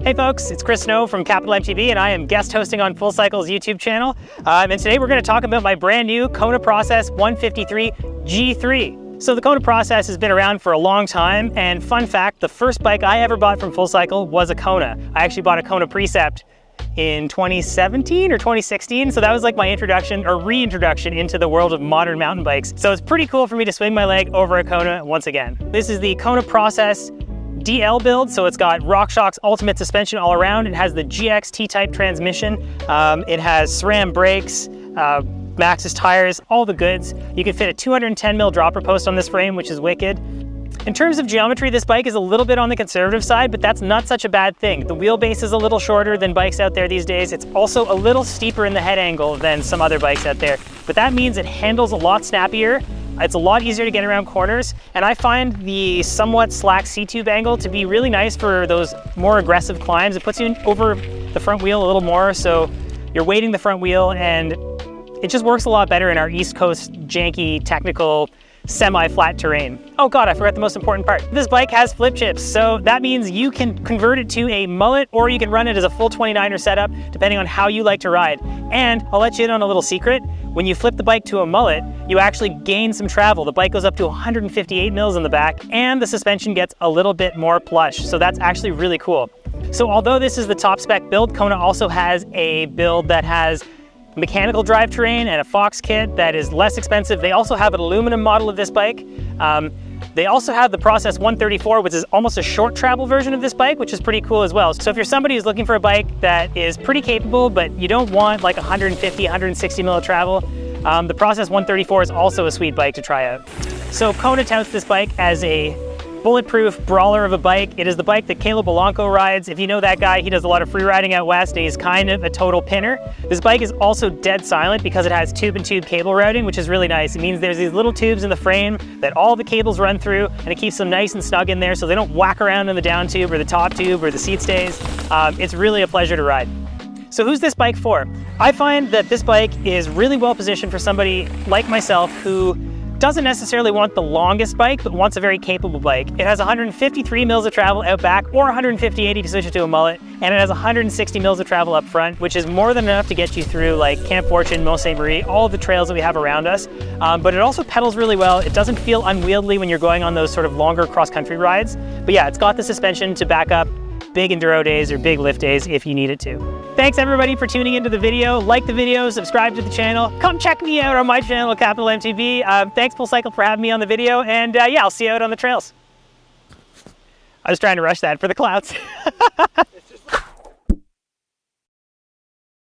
Hey folks, it's Chris Snow from Capital MTB and I am guest hosting on Full Cycle's YouTube channel. And today we're going to talk about my brand new Kona Process 153 G3. So the Kona Process has been around for a long time, and fun fact, the first bike I ever bought from Full Cycle was a Kona. I actually bought a Kona Precept in 2017 or 2016, so that was like my introduction or reintroduction into the world of modern mountain bikes. So it's pretty cool for me to swing my leg over a Kona once again. This is the Kona Process DL build, so it's got RockShox ultimate suspension all around. It has the GX T-type transmission. It has SRAM brakes, Maxxis tires, all the goods. You can fit a 210 mil dropper post on this frame, which is wicked. In terms of geometry, this bike is a little bit on the conservative side, but that's not such a bad thing. The wheelbase is a little shorter than bikes out there these days. It's also a little steeper in the head angle than some other bikes out there, but that means it handles a lot snappier. It's a lot easier to get around corners, and I find the somewhat slack C-tube angle to be really nice for those more aggressive climbs. It puts you over the front wheel a little more, so you're weighting the front wheel, and it just works a lot better in our East Coast janky, technical, semi-flat terrain. Oh God, I forgot the most important part. This bike has flip chips, so that means you can convert it to a mullet, or you can run it as a full 29er setup, depending on how you like to ride. And I'll let you in on a little secret. When you flip the bike to a mullet, you actually gain some travel. The bike goes up to 158 mils in the back, and the suspension gets a little bit more plush. So that's actually really cool. So although this is the top spec build, Kona also has a build that has mechanical drivetrain and a Fox kit that is less expensive. They also have an aluminum model of this bike. They also have the Process 134, which is almost a short travel version of this bike, which is pretty cool as well. So if you're somebody who's looking for a bike that is pretty capable, but you don't want like 150, 160 mil of travel, the Process 134 is also a sweet bike to try out. So Kona touts this bike as a bulletproof brawler of a bike. It is the bike that Caleb Belanco rides. If you know that guy, he does a lot of free riding out west, and he's kind of a total pinner. This bike is also dead silent because it has tube-and-tube cable routing, which is really nice. It means there's these little tubes in the frame that all the cables run through, and it keeps them nice and snug in there so they don't whack around in the down tube or the top tube or the seat stays. It's really a pleasure to ride. So who's this bike for? I find that this bike is really well positioned for somebody like myself who doesn't necessarily want the longest bike, but wants a very capable bike. It has 153 mils of travel out back, or 150/80 to switch it to a mullet, and it has 160 mils of travel up front, which is more than enough to get you through like Camp Fortune, Mont Saint Marie, all the trails that we have around us. But it also pedals really well. It doesn't feel unwieldy when you're going on those sort of longer cross-country rides. But yeah, it's got the suspension to back up big enduro days or big lift days if you need it to. Thanks everybody for tuning into the video. Like the video, subscribe to the channel. Come check me out on my channel, Capital MTB. Thanks Full Cycle for having me on the video, and yeah, I'll see you out on the trails. I was trying to rush that for the clouds.